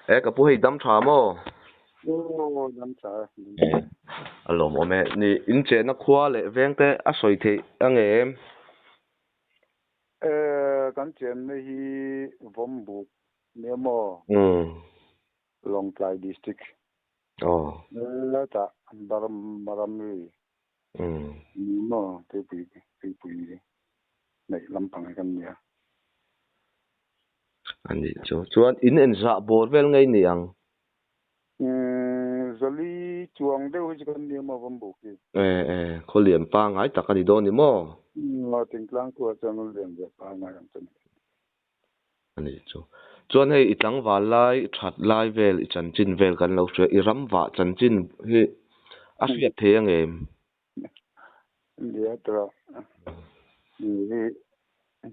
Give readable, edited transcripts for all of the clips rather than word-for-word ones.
cái bữa dam trà mò dam trà alo mò mẹ ni in chế nó khoa lệ veng te à soi thế anh em kan chen ne hi Vombuk ne mo Long Tlai district la ta baram ri ni mo te pi nei lampang kan nia anh đi chuan in en za bor vel ngay ni ang zali chuang de hu kan nia mo Vombuk ki kholiam pa ngai tak ani do ni mo lo ting tlang ko chang lem de pa na kan chen anh đi chuan hei itlang wa lai that lai vel chan chin vel kan lo hre I ram wa chan chin hi a hriat the ang em dia tra ni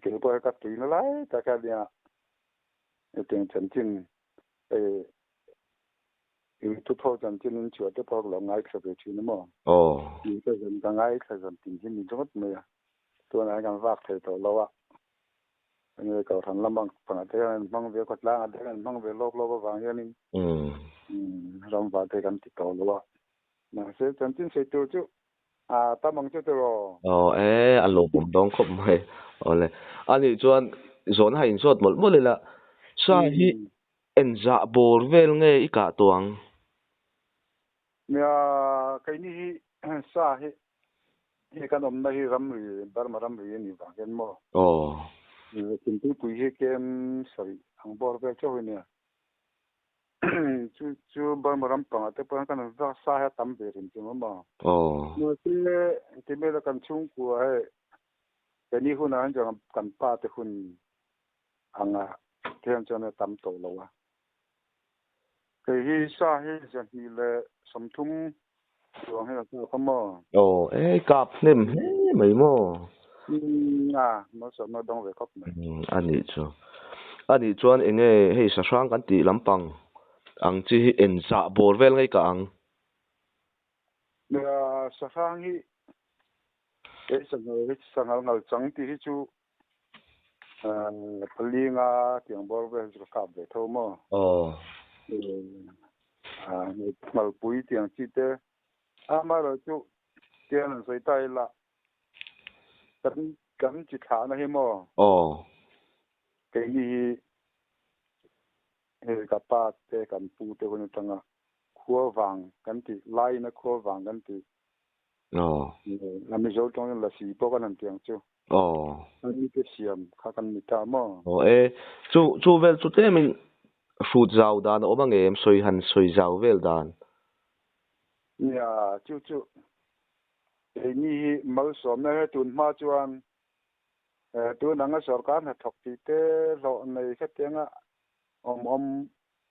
ke po ka tu na lai ta ka dia ting chan chin in 2010 chua te pok lo ngai kha be chi na mo ni te zen ka ngai kha zen tin hin ni jot me ya to na kan vak the to lo wa ni ka than lamang pa te an mang ve kot la de an mang ve lok lo wa ya ni ram va te kan ti to lo wa na se chan chin se to chu ta mang chu to ro alo bom dong khop mai ole ani chuan zon ha in sot mol mol la sa hi en za bor vel nge I ka tuang nya kai ni sa hi kan om na hi ram ri bar ma ram ri ni va gen mo tin tu pu hi kem sari ang bor ve cho ni chu bar ma ram pa te pa kan va sa ha tam be rin chu mo no te me la kan chung ku ai cái ní hun anh cho cần pa te hun ang thêm cho nó tam tổ lâu à cái hi sa hi cho hi le som thum chuang hay là sao không mò cặp nem mấy mò nó sợ nó đông về khóc này anh chuan anh ấy hay sa sang kan ti lampang ang chi en za bor vel ngai ka ang sa sang hi cái sang ngal chang ti hi chu palinga tiang bor ve chu kap ve tho mo mal pui tiang chi te mà rồi chú tiền là xây tay là cắn chỉ thả nó hi mò cái gì cái ba cái cắn pu cái con trăng à khua vàng cắn thì lai nó khua vàng cắn thì làm gì rồi trong là xì bao cái làm tiền chứ anh cái xiêm khá cắn mít ta mò chú vel chú thế mình food giàu đàn ôm anh em soi giàu vel đàn chú cái gì mới sớm này tuần mà chuan tuần năng sở cái này thọc thì thế rồi này cái tiếng à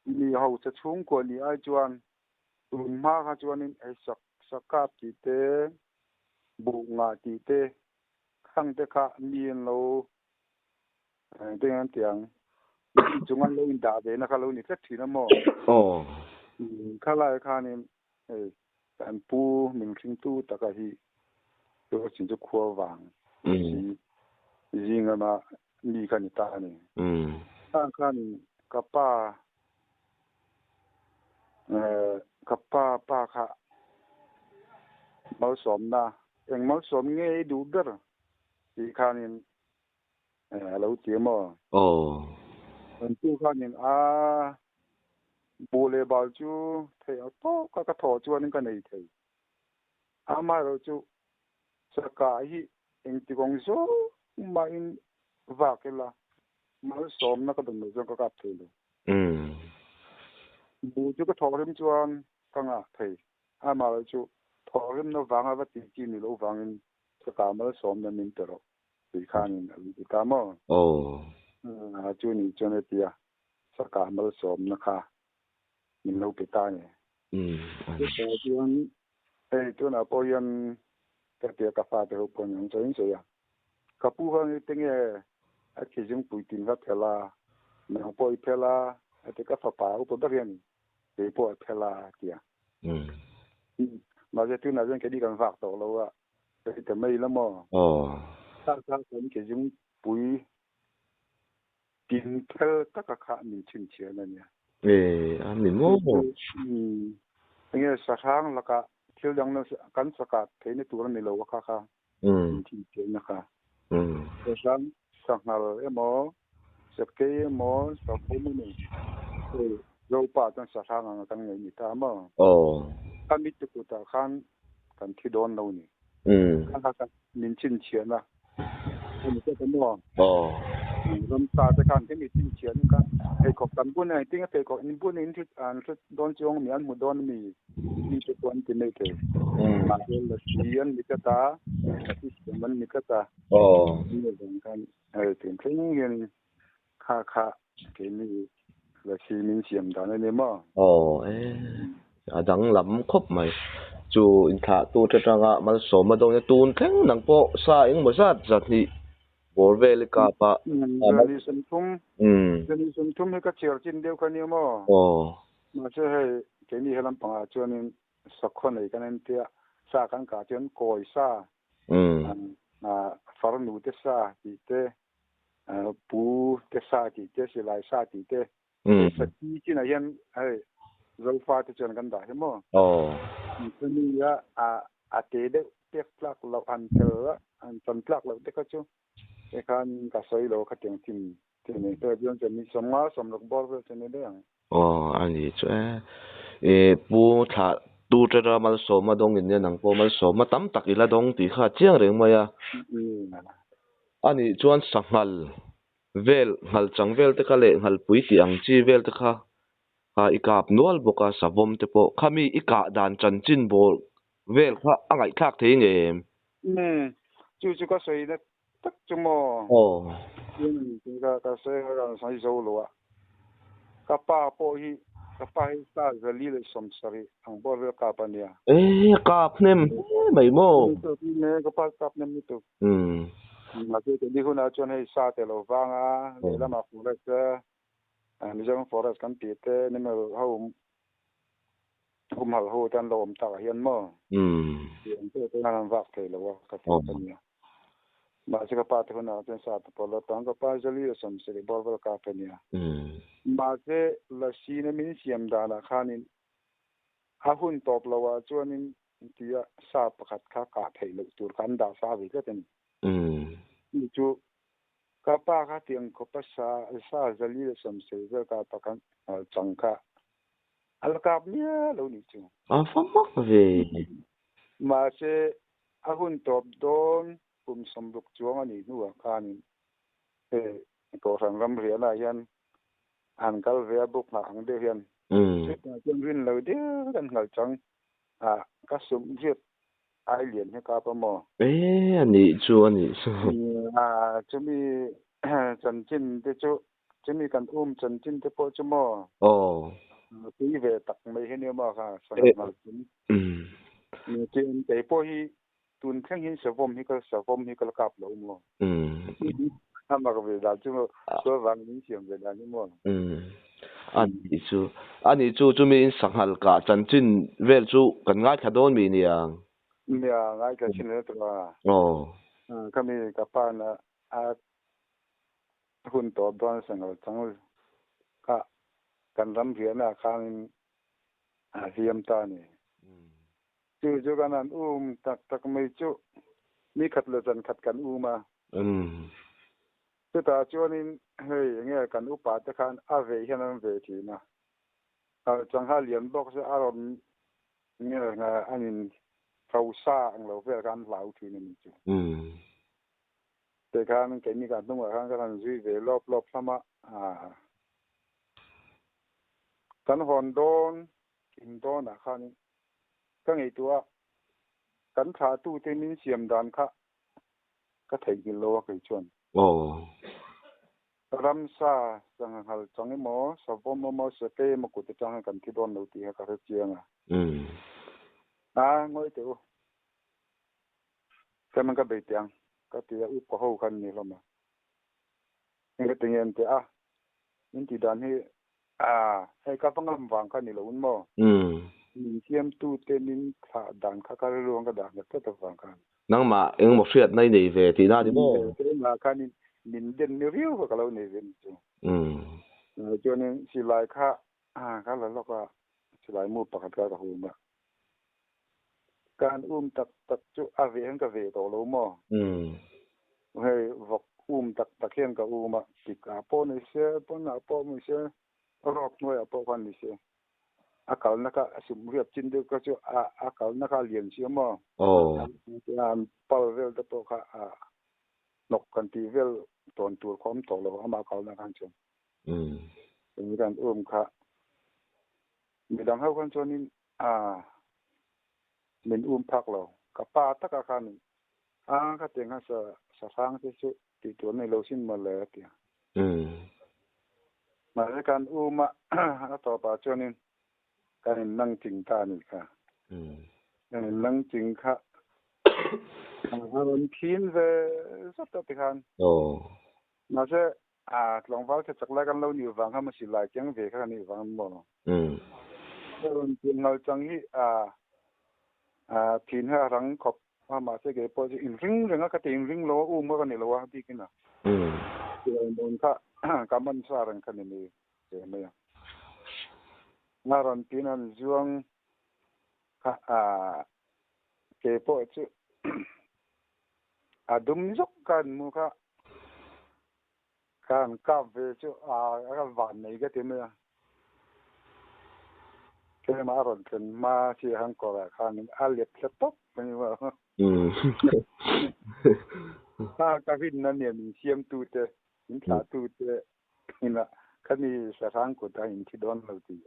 ni hậu sẽ xuống của ni ai chuan tuần mà ha chuan in ai sắc cáp thì thế bụng ngã thì thế khang thế cả niên lâu tiếng tiếng chúng anh lâu in đã về nó khá lâu ni rất thì nó mò khá lại khá nên anh pu mình sinh tu tất cả hi tôi chỉ cho khua vàng riêng mà ni cái ni ta này khá ni kapa khá máu xóm na anh máu xóm nghe đủ đỡ thì khá ni lâu tiếng mà anh tu khá ni bồ lê bảo chú thầy ở to các thọ chú anh cái này thầy mà rồi chú sa cái anh ti công số mà in vác cái là máu xóm nó có đồng được cho các thầy rồi bù chú cái thọ thêm chú anh căng thầy mà rồi chú thọ thêm nó vàng ở vật gì ni lâu vàng in sa cái máu xóm nó mình tự rồi thì khá ni thì cái mà chú ni cho nên tia sa cái máu xóm nó khá mình lâu bị tai này tôi nói bây giờ cái tiệc cà phê thì không những cho những gì à cà phê hơn tiếng nghe khi chúng bùi tin vào thế là mình bùi thế là cái cà phê bảo tôi đã riêng thì bùi thế là kìa mà tôi nói rằng cái đi cần vạc tổ lâu à cái mấy lắm mà sao cái chúng bùi tin theo tất cả các mình chuyên chia này nhỉ anh mình mô anh nghe sa sang là cả thiếu đang nó cắn sa cả thấy nó tụi nó lâu cả cả thì chuyện nó cả sa sang sang nào em mò sẽ cái mò sa phô mình dâu pa trong sa sang ang cái ngày ta mà kan mit tu ta kan kan thi don lâu nè kan min chin chuyện à mình sẽ cái mò ram taจะการที่มีจริงเชียนก็ไอ้ของกันบุญไอ้ที่ไอ้ของอินบุญอินที่ที่โดนจงมีอันมุดโดนมีตัวอันที่ไม่เกี่ยวมาเรื่องเชียนมีกระตาที่เชียนมันมีกระตานี่เรื่องกันถึงที่นี่ค่าที่นี่แล้วชีมีเชียนตอนนี้มั้งดังลำครบไหมจูอินทาตูจะจังอ่ะมันสมมาตรงนี้ตูนแข็งหนังโปซาเองบ่ซาจัดที่Borvel kapa Jadi sentum heka cercin dia kan ni mo masa hai kini helam pengacuan sakon ni kan dia sa kan kacuan koi sa farnu te sa te pu te sa te silai sa te sati cina yan hai zalfa te cuan kan dah mo ini ya ate de tek plak lau antel an plak lau te kacu kan kasoi lo kateng tim ni to bion je ni somma som lok bor je ni de ani chu pu tha tu tra mal so ma dong in nang po mal so ma tam tak ila dong ti kha chiang reng maya ani chuan sangal vel hal changvel te kha le hal pui ti ang chi vel te kha ikap nual boka savom te po khami ika dan chan chin bol vel kha angai thak the nge chu ka soi de tak chu mo yin ka soi ka sai zo lo ka pa po hi sa zali le som sari ang bor ka pa nia ka pnem mai mo ne ka pa nem ni tu ma ke ni hu na chon hai sa te lo wanga le la ma fu le se mi jong forest kan ti te ni me ho hal ho tan lom ta hian mo yin te na vak te lo ka ta nia ma se ka pa te na chen sa te polo tang ka pa zali som se bor ka pa nia ma se la si ne min siam da la khanin ha hun top lawa chuanin tia sa pakhat kha ka thei lo tur kan da sa vi ka ten ni chu ka pa kha tiang ko pa sa zali som se ka pa kan chang ka al kap nia lo ni chu fa mak ve ma se ha hun top don som luk chuang ani nuwa khanin ko sang ram ria la yan an kal ve buk na ang de hian chung rin lo de kan ngal chang ka sum jet ai lien he ka pa mo ani chu chumi chan chin te chumi kan chan chin te po chu mo ti ve tak mai he ne ma ka sang ngal chin ni chen te po hi tun khang hin sa vom hi ka kap lo mo ama ka ve da chu so wang ni siam ve da ni mo ani chu mi sanghal ka chan chin vel chu kan ngai khadon mi ni ang ngai ka chin ne tra kami ka pa na hun to don sangal changul ka kan ram ria na khang hiam ta ni chu kan an tak mai chu mi khat le chan khat kan ma ta chuanin hei nge kan upa te khan a ve hian an ve thi na chang ha lian bok se aron nge nga anin thau sa ang lo ve kan lau thi ni chu te khan ke ni kan tung khan kan zui ve lop sama kan hon don kim don a khan ka ngei tua kan tha tu te min siam dan kha ka thei gi lo ka chuan ramsa sang hal chang mo savom mo se te mo ku te chang kan thi don lo ti ha ka re chianga ngoi te ka man ka be tiang ka ti u ko ho kan ni lo ma nge te ngem te in ti dan hi hai ka pangam wang kan ni lo un mo min siam tu te min tha dan kha ka lo nga da ka ta wang kan nang ma eng mo fiat nai nei ve ti na di mo te ma kan min den ni riu ka lo nei ven chu cho nên si lai kha ก็แล้วก็สลายมูปะกันก็หูมาการตักจุอาเวงก็เวโตโลมอให้วกตักเขียนก็มาติกาโปนิเสปนอาโปมิเสรอบหน่วยอาโปกันนิเสอาเขานักสมเรียบจินดูก็จุอาเขานักเรียนเสียมองานเปิลเวลตะโปค่ะนกกันทีเวลตอนตัวความโตแล้วเอามาเขานักการชมเป็นการค่ะมีดังเขากันชนนี่เป็นพักเรากับป้าตะกะคันก็เต็งให้สะสางที่สุดที่ตัวในเราสิ้นมาแล้วเตียมาในการต่อไปชนนี่การนั่งจริงตานี่ค่ะนั่งจริงค่ะมันพินเวสัตว์ติคันมาเสลองว่าจะจักรกันเราอยู่ฟังเขามาสิลายจังเวค่ะนี่ฟังบ่มันจริงเราจังที่พินให้รังขบมาเสกพอจะอินริงก็ติงริงโลเมื่อกันนี่เราว่าดีกันนะเดี๋ยวมันก็กำมันสารังกันนี่เดี๋ยวไม่นารันพินันจวงเก็บพอจะดุมยกกันมุขการกับเวจูก็หวานนี่ก็เต็มเลยแค่มารันกันมาที่ฮังกอร์คันเล็บสต๊อกไม่ว่าถ้ากาฟินนั่นเนี่ยมีเสียมตูเตอินทาตูเตนี่นะคันนี้สถานกุฎอินที่ดอนเราตี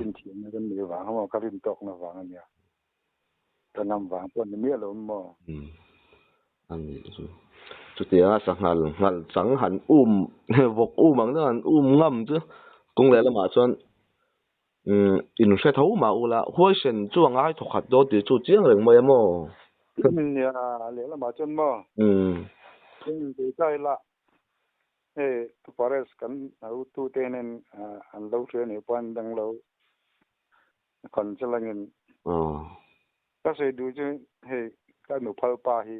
อินที่นั่นมีวางเขาบอกกาฟินตกนะวางเนี่ยแต่นำวางพวกนี้มีอะไรมั้งอันนี้จุดที่สังหันวกมังนั่นง่ำจ้ะกงเลยละมาส่วนอินเสียเท่ามาละหัวเส้นจ้วงถูกขัดโดดจุดเจียงเรื่องมั้ยมั้งเนี่ยเลยละมาจนมั้งดีใจละพอเรสกันเอาตู้เต้นอันเราเชื่อเนี่ยปอนดังเราคนจะละเงินก็ใส่ดูจนก็หนูพัลปาฮี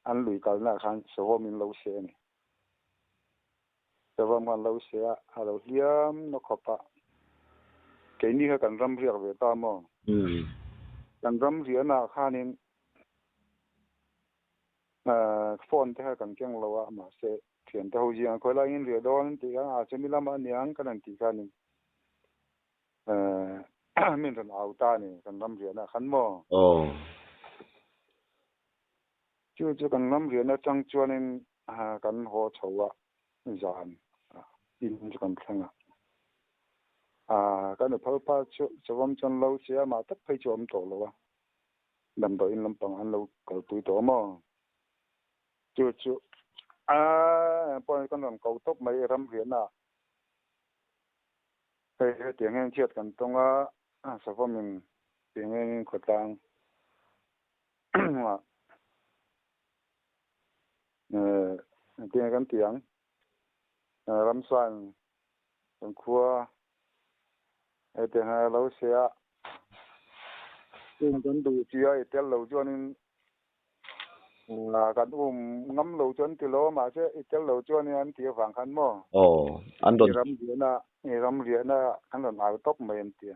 อันลุยกันนะคันสวมินเราเสียนี่แต่ว่ามันเราเสียเราเลี้ยมนกขปะเกนี่ก็กันรำเรียกเวตามอกันรำเรียน่ะข้านี่ฟอนที่ให้กันเก่งเราอะมาเสียเขียนเท่าเจียงคอยไล่ยินเรียดอนที่กันอาจจะมีลำอันยังกันนั่นที่กันนี่มีนเอาตานี่กันรำเรียน่ะขันมอจู่ๆกันรำเรียน่ะจังจวนนี่กันหัวเฉาอะจานอินจะกันแข่งกันเนี่ยพอจะวันจันทร์เราเสียมาตักไปจอมโตแล้ววะดำตัวอินลำปังอันเราเกิดตุยตัวมั้งจู่ๆพอกันนั่งเกาตบไม่รำเรียนเตียงเงี้ยเชียดกันตรงสภาพมันเตียงเงี้ยขดตังเตียงกันเตียงรำสั่นตรงครัวเตียงเราเสียซึ่งกันดูเจียเตียงเราจวนกันงั้มเราจวนที่เรามาเสียเตียงเราจวนนี่อันที่ฝังขันมั้งอันโดนรำเรียนรำเรียนขันโดนเอาตบไม่เห็นเตีย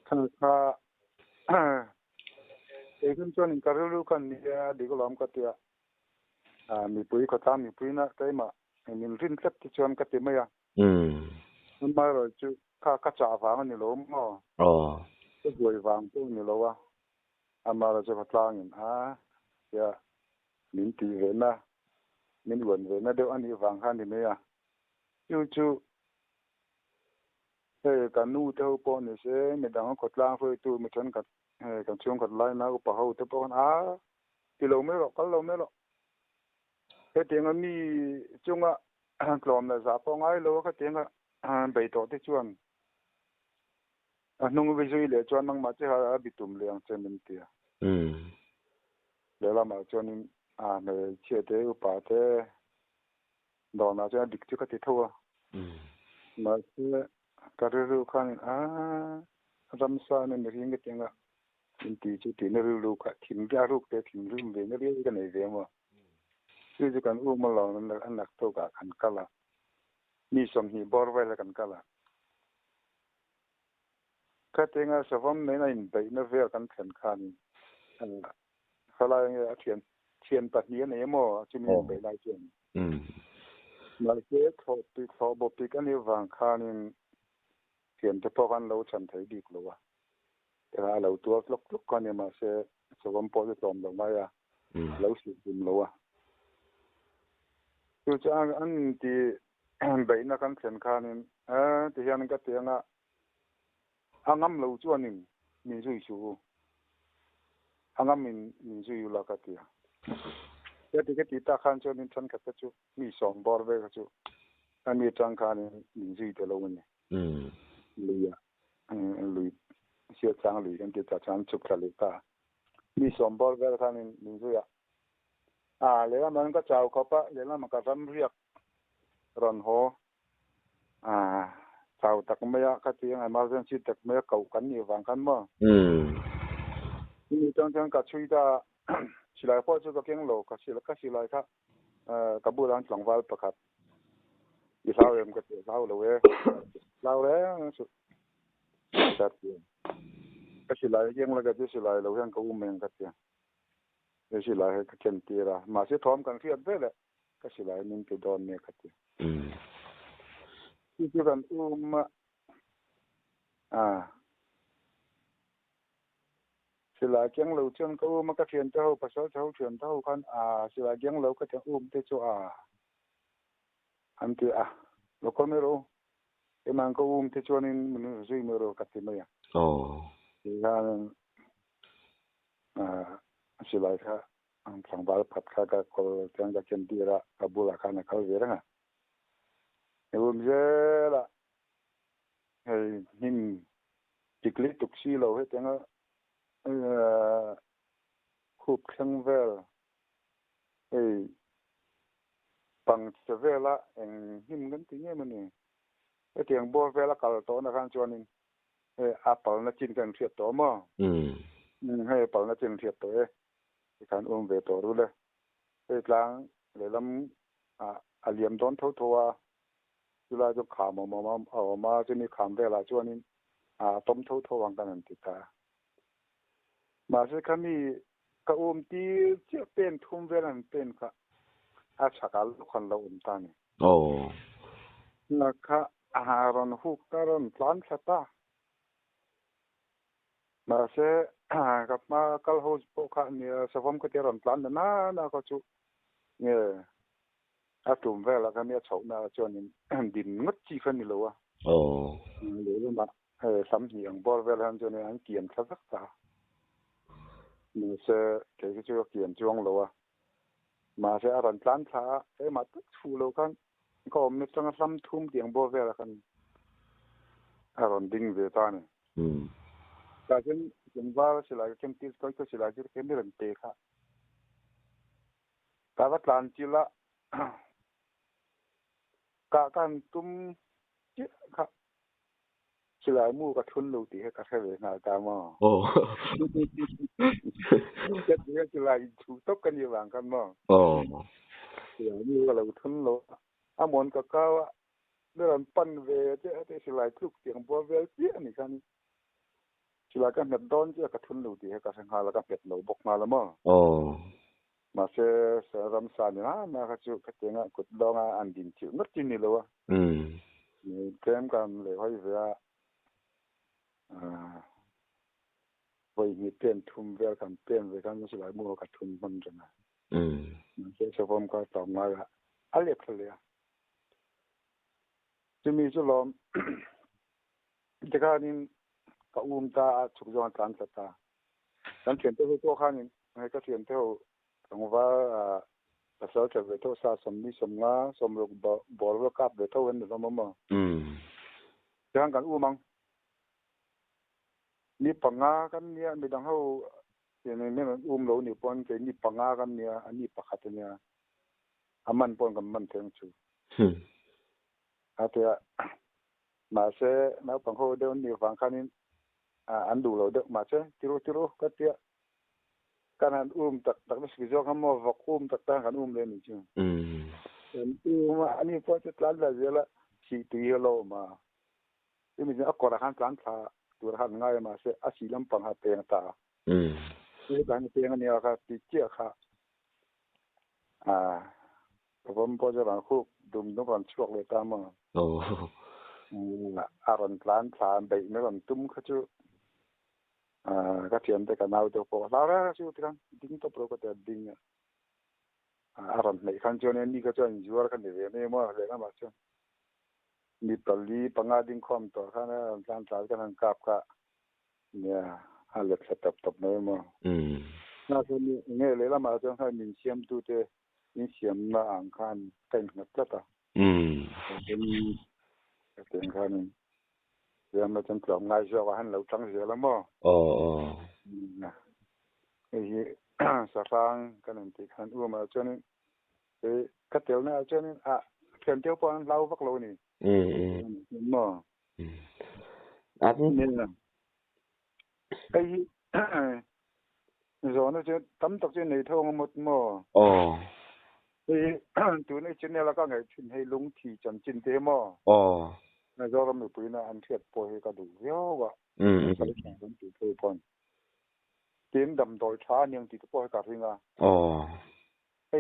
ขันข้าขึ้นจวนกันรู้กันนี่ดีก็ล้อมกันเตียมีปุ๋ยก็ตามมีปุ๋ยนะแต่มามีรินเล็บที่ชวนกันเต็มเลยมันมาเราจะข้าจ่าฟังนี่ล้มก็รวยฟังพวกนี่ล้มมาเราจะพัฒนาเงินอย่ามินตีเห็นนะมินวนเห็นนะเดี๋ยวอันนี้ฟังขันนี่ไหมจู่กันนู่เท่าปอนนี่เสียไม่ดังก็กดล้างเพื่อตัวไม่ชนกันช่วงกดไล่นะก็ป่าเขาเท่าปอนที่เราไม่หรอกกันเราไม่หรอกเตียงมีจุงกลอมเลยสาปองไอ้เราเตียงใบต่อที่ชวนนุ่งไปช่วยเหลือชวนมั่งมาเจ้าบิตุมเลี้ยงเจมินเตียเดี๋ยวเรามาชวนในเชื่อเตอุปาเตดอนมาจะดิกจุกติทัวมาเชื่อการรู้ขันรำซาเนี่ยไม่ริงก็เตียงอินทีจุดที่ไม่รู้ขัดถิ่นยาลูกแต่ถิ่นรู้เวงก็เรียกกันในเรื่องว่า คือจะกันมาลองอันนักโตกะกันกะละมีสมหีบอร์ไว้แล้วกันกะละก็เต็งอ่ะสวมในไปนเวลกันเขียนคันเขาเลยเขียนปัดนี้เนี่ยมั่วจะมีไปได้จริงมาเลเซียทอบปีกันนี่วางคันเขียนจะพอกันเราฉันไทยดีกว่าแต่เราตัวลุกกันเนี่ยมาเสียสวมพอจะตอมลงมาอ่ะเราสิบุญเราอ่ะคือจะอันที่ไปนักกันเขียนคันที่ยังก็เตียงอ่ะangam lo chuanin mi zui chu angam min zui la ka tia ke ti ta khan chuanin chan ka chu mi som bor ve ka chu ami tang khan min zui de lo ni lu ya lu sia chang lu kan ti ta chan chu ka le ta mi som bor ve khan min zui ya le la man ka chau ko pa le la ma ka ram riak ron ho sau tak maya ka tiang emergency tak maya kau kan ni wang kan ma ni tang ka chui da silai po chu ka keng lo ka silai ka ka bu lang tlang wal pakhat i sao em ka sao lo we lao le su ta ti ka silai yeng la ka ti silai lo yang ka men ka ti e silai ka ken ti ra ma se thom kan fiat ve le ka silai nin ti don ne ka tiที่กันสิลาเกียงเหลาเชิงก็มันก็เขียนเท่าภาษาเท่าเขียนเท่ากันสิลาเกียงเหลาก็จะที่ชัวอันที่เราก็ไม่รู้แต่มันก็ที่ชัวนี่มันซุยไม่รู้กันที่ไหนที่กันสิลาค่ะสังบาลพัดค่ะก็คนจังจะเขียนดีละกับบุรุษค่ะนะเขาเรียกนะเจละหิมจิกลิตุกซีเราให้จังคูบเครื่องเวลปังเสเวละหิมกันที่เนี่ยมันนี่เตียงบัวเวลกัลโตนะคันจวนินอาปัลนะจินกันเทียบตัวมั้งให้ปัลนะจินเทียบตัวการเวตัวรู้เลยกลางเลยลำเลียมโดนทั่วเวลาจะขามมาจะมีขามเวลาจวนินต้มทั่ววางกันนั่นติดตามาสิคามีกะที่จะเป็นทุ่มเวลาเป็นค่ะชักลูกคนเราตานี่นะคะอาหารหุกการพลันสตามาสิกับมาคัลโฮสปกค่ะเนี่ยสฟอมก็จะรันพลันนะก็จุเนี่ยทุ่มเวลาก็เนี่ยชาวนาจวนดินงดจีฟันนี่เลยวะเลยมาสำเนียงบอลเวลาจวนเนี่ยเกี่ยนสักตามีเสกก็จะเกี่ยนจวงเลยวะมาเสอรันพลันช้ามาตึกฟูโลกันก็มีตั้งซ้ำทุ่มเตียงบอลเวลากันอรันดิ้งเวตานี่แต่ฉันว่าสิลายเข้มตีก็สิลายจะเข้มไม่รันเตะค่ะแต่ว่าหลังจีละการตุ้มเจ้าค่ะสิลายมู่กับทุนลูกตีให้กับแค่เวลาตามมาจะตีให้สิลายถูกตบกันอยู่หลังกันมาสิลายมู่กับเราทุนลูกมอนกับเขาเรื่องปั้นเวเจ้าที่สิลายคลุกเสียงบัวเวเจ้านี่กันสิลายกันแบบโดนเจ้ากับทุนลูกตีให้กับสังหารแล้วก็เป็ดเราบกมาแล้วมั้งมาเสรำสานนะก็จุกเตียงกุดดองอันดินจิ๋วนัดจินนี่เลยวะนี่เต็มกันเลยว่าอยู่ว่าไว้มีเปลี่ยนทุ่มเวลกันเปลี่ยนเวลกันสิลายมู่กับทุนมันจังนะมันเสพผมก็ต่อมาละอะไรเพลียจะมีจุลมจะการนี้ก็ตาชุกจวนการตาฉันเขียนตัวข้านี้ให้ก็เขียนเท่าตรงว่าภาษาจะเวทสาสมีสมงาสมรกบอลว่ากับเวทเวนสมมติจะหันกันมังนี่ปังงากันเนี่ยไม่ดังเขาอย่างนี้มันเรานี่ปนเป็นนี่ปังงากันเนี่ยอันนี้ปักขัดเนี่ยมันปนกับมันเท่งชูอาเทียมาเสมาปังเขาเดินนี่ฟังคันนี้อันดูเราเด็กมาเสติรุก็เทีย kan tak tak ni jo kan mo vakum tak ta kan le ni chu en ani po te tlan la zela si tu lo ma ni mi akora kan tlan tha tur han ngai ma se a si lam pang ha te ta ni kan te ngani ka ti chia khaผมพอจะรังคุกดุมต้องการช่วงเลยตามมาอารันพลานพลานไปไม่รันตุ้มเขาจูก็เทียมแต่กันเอาตัวพอแล้วจูที่กันดิ้งตัวโปรก็แต่ดิ้งอารันในขันจวนนี่ก็จะอยู่ว่ากันเดี๋ยวนี้มั่วเลยนะมาชนมีตลีปังอาดิ้งคอมตัวข้างนั้นพลานพลานกันกับกะเนี่ยฮัลโหลสต็อปตบเลยมั่วน่าจะมีเงี้ยเลยละมาชนให้มีเชื่อมตัวเตนี่เสียมมาอ่างคันเป็นนักจัตตาเป็นคันเสียมมาจนกล่อมง่ายเสียว่าหันเราตั้งเสียแล้วมั้งนะไอ้สักครั้งกันนั่นที่คันอ้วมาจนกระเตียวเนี่ยจนเขียนเตียวปอนเล่าพักโลนี่มั้งอันนี้นะไอ้ส่วนนั้นจะตั้มตกจะในท้องหมดมั้งตัวนี้ชิ้นนี้แล้วก็ไงชิ้นให้ลุงที่จันจินเตมในจอเราไม่ปุยนะอันเทียบปอยก็ดูเยอะว่ะก็ได้แข่งกันตัวพอนเกมดำโดยช้ายังติดปอยกับริงไอ้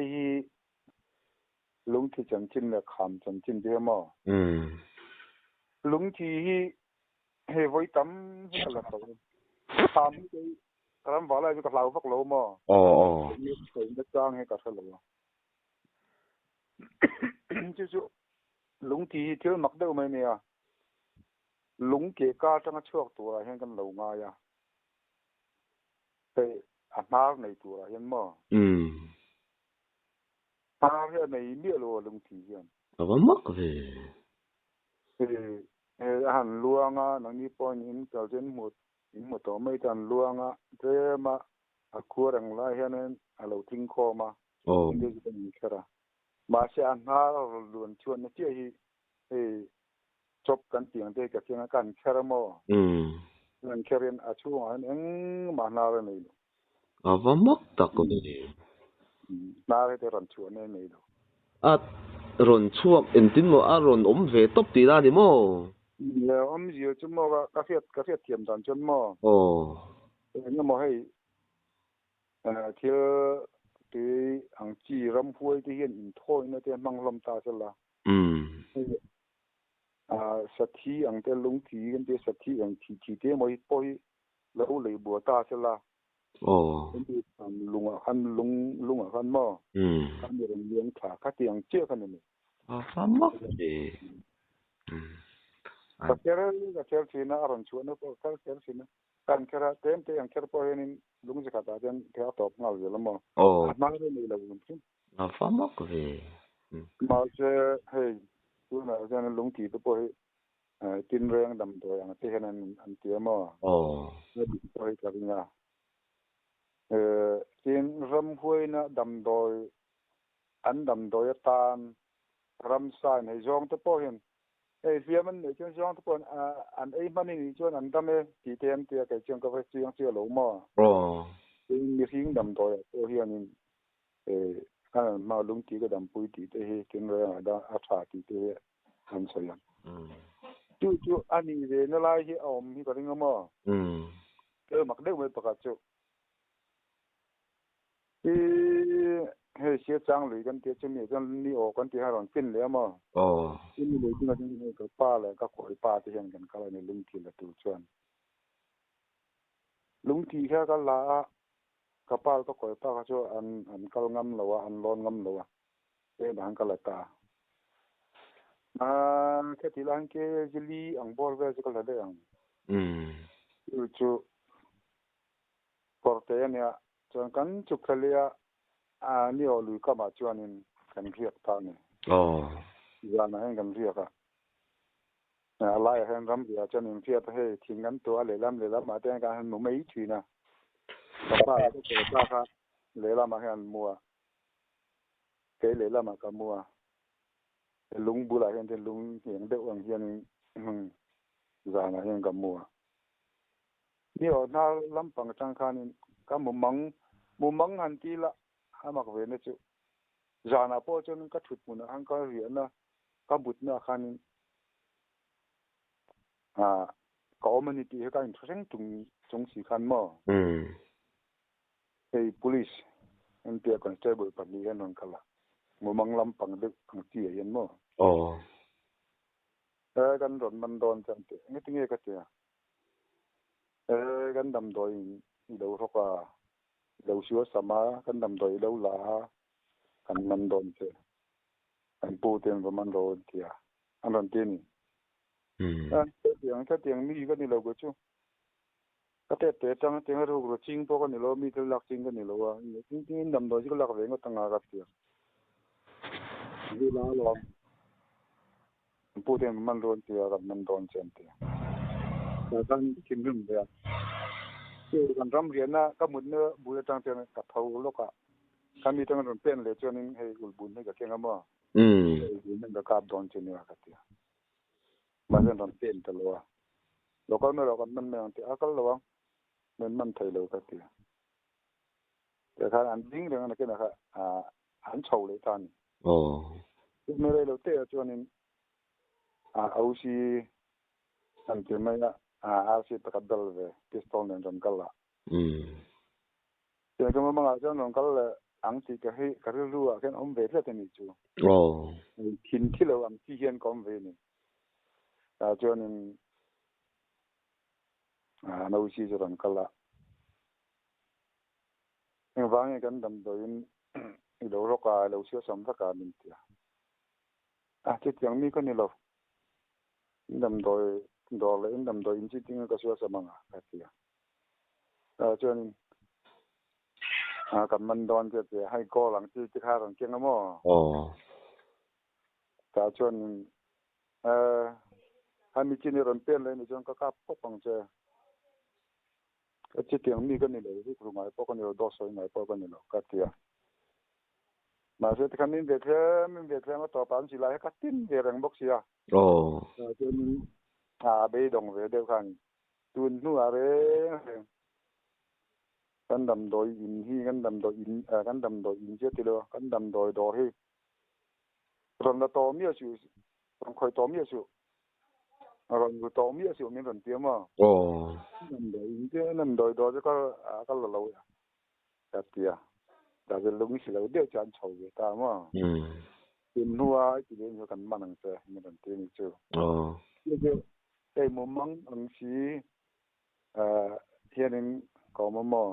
ลุงที่จันจินเนี่ยขำจันจินเตมลุงที่ให้ไว้ตั้มให้ละตัวขำที่กระนั้นว่าอะไรจะกับเราพวกเรานี่เคยจะจ้างให้กับเรา就是龙地條麥都咪咩啊？龍嘅家真係出到啦，香港老外呀，係阿媽嚟到啦，因麼？媽係咪咩咯？龍地嘅？我乜嘅？hành luang nang ni po in kaljen mut to mai tan luang te ma akurang la hianen alo ting kho ma de ji ni khara ma se an ha luan chuan na che hi chop kan tiang de ka tiang kan khara mo nan kharen a chu an eng ma na re nei wa mak ta ko ni na re te ran chuan nei do ron chuak en tin mo ron ve top ti da di mo giờ chúng mo cà phê tiệm đàn chân mo nhưng mà hay thiếu cái hàng chi ram phuôi thì hiện thôi nó thì mang lâm ta sẽ là sát thi hàng cái lúng thì cái thì sát thi hàng thì cái mới bôi lâu lấy bùa ta sẽ là cái thì lúng ăn mo ăn được miếng thả các tiếng chưa cái này sao mắc gì Kakera sina aron chuan po kakera sina kan kera tem te ang kera po henin lung sa kata den te atop ngal yelo mo ma re ni la lung tin fa mak ve ma se hey tu na jan lung ti po he tin reng dam do ang te henan an te mo ne bi po he ka ringa tin ram huai na dam do an dam do tan ram sai nei jong te po hen phía mình để cho tụi con anh ấy mà mình cho anh ta mới thì thêm thì cái chuyện có phải chuyện lỗ mà thì mình hiện đầm thôi tôi hiện mà lúng tí cái đầm bụi tí thế cái người đã áp tí thế anh say chú anh ấy về nó lại thì ông thì có tiếng mà cái mặc đâu mới bắt chú thì hay xe trang lưỡiกันเตี้ยจะมีกันนี่ออกกันที่หารังเป็นเลยมั้งที่มีเลยที่นั่นนี่ก็ป้าเลยก็คอยป้าที่เห็นกันก็เลยลุงที่ละตัวชวนลุงที่แค่ก็ลาก็ป้าก็คอยป้าก็ชวนอันก็งำเราอันร้อนงำเราบางก็ละตาแค่ที่ร้านแกจะลีอังบอลเวสก็ละได้อังจู่พอเตเนี่ยจนกันจุกทะเลนี่เอาลุยก็มาชวนกันเรียกตาเนี่ยยานะให้กันเรียกอะไรให้รำเดียจนเรียกให้ทิ้งกันตัวเลยลำมาแต่การให้หนูไม่ทีนะป้าก็เจอป้าค่ะเลยลำมาให้มัวเกยเลยลำมากับมัวลุงบุหรี่เห็นลุงเห็นเด็กวังเห็นยานะให้กับมัวนี่เอาหน้าลำปังจังคันก็มุมัง mu mang han ti la amak ve ne chu zana po chon ka thut mun ang ka rian na ka but na khan community he ka interesting tung si khan mo hey police and the constable pa ni han kala mu mang lam pang de pang ti yen mo kan ron man don chan te ngi tinge ka te kan dam doi do ro ka do sio sama kan dam doi do la kan man don te kan pu ten va man ro tia an ron te ni tiang mi ka ni lo go chu ka te chang tiang ro ro ching po ka ni lo mi te lak ching ka ni lo wa ni dam doi ji ka lak ve ngo tanga ka tia ni la lo pu ten man ro tia kan man don chen tia kan kim rum ya kan ram rian na ka mun ne bu tang tiang ka thau lo ka kan mi tang ron pen le chonin he ul bun ne ka kenga ma ne ka kap don chen ya ka tia ma zen ron pen ta lo lo ka no lo kan man me ti akal lo men man thai lo ka tiaแต่ถ้าอันดิ้งเรื่องนั้นก็นะคะอันเฉาเลยท่านไม่ได้เราเตะจวนนี้เอาสิอันที่ไม่ละเอาสิตะกัดดลเลยพิสตอลเนี่ยจนกันละแต่ก็มันอาจจะจนกันละอันที่ก็ให้ก็รู้ว่าแค่อมเวทแล้วแต่นี่จูทินที่เราอันที่เห็นก็อมเวนี่จวนนี้เอาสิจนกันละvang kan dam doin do ro ka lo sia sam ka min tia che tiang mi ko ni lo dam doi do le dam doi in chi ting ka sia samanga ka tia chuan kan man don che hai ko lang chi kha rang keng mo ta chuan ha mi chi ni ron pen le ni chuan ka kap ko pang che che tiang mi kan ni lo ri kru mai po kan ni do soi mai po kan ni lo ka tia mà sẽ kan min về thế mà tàu bán chỉ lại cái tin về răng bốc xia cho nên bây đồng về đều kan tuần nu về kan đầm đồi in hi kan đầm đồi in chết rồi kan đầm đồi đỏ hi rồi là tàu mía xíu rồi khỏi tàu mía xíu rồi tàu mía xíu mình còn tiêm mà đầm đồi in chứ đầm đồi đỏ chứ có là lâu cái tiaแต่จะลุงสิเราเดี๋ยวจะโชว์ไปตามว่าเป็นหัวที่เรื่องกันมันนั่งเจอมันนั่งเที่ยวนี่เจอเดี๋ยวไอ้มุมมังหลังสีเที่ยนึงก็มั่ว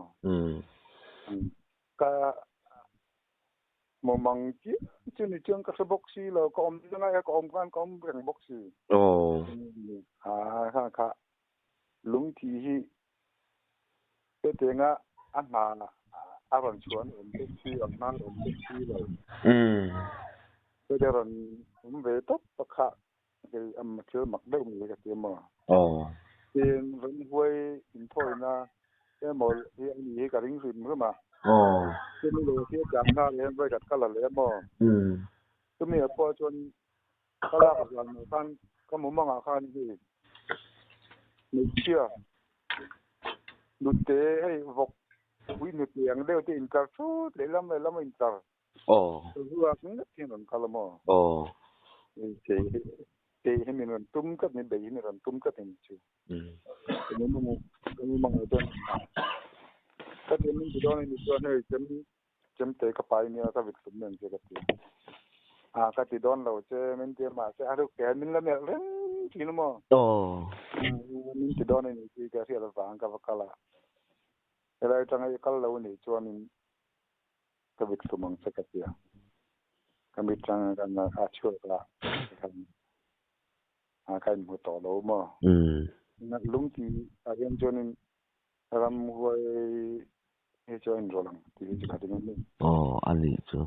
ก็มุมมังจีนี่เจ้าก็สบ็อกซี่เราก็อมยังไงก็อมกันก็อมแบ่งบ็อกซี่ค่ะลุงที่เดี๋ยวงั้นอันมาorang cuan untuk si orang si lah. Jadi orang betul pakak jadi amatir makdam ni kata mah. Then when we import na, dia mau dia ni karing rim ke mah. Jadi lo dia jangan dia buat kat kalau dia mah. Tu ni apa cuan kalau orang kan kamu mang akan ni. Ni sia. Nutte hey vok quý nước tiếng đều tin cả số để làm in cả vừa cũng rất thiên còn kalamo thì mình còn tum cất mình bị mình còn tum cất mình chứ nên mình mong ở trên cái mình chỉ đó nên cho nên chấm tế cái bài này cái việc tụm mình chỉ cái gì cái gì đó là chứ mình chỉ mà sẽ ăn cái mình làm việc lớn chỉ nó mà mình chỉ đó nên chỉ cái gì là vàng cái vật là Kalau jangan kalau ni cuanin kebik sumang sekat ya. Kami jangan kan acur lah. Kan motor lo mo. Nak lungki agen cuanin ram huai cuanin rolang. Jadi jika dengan ni. Ali tu.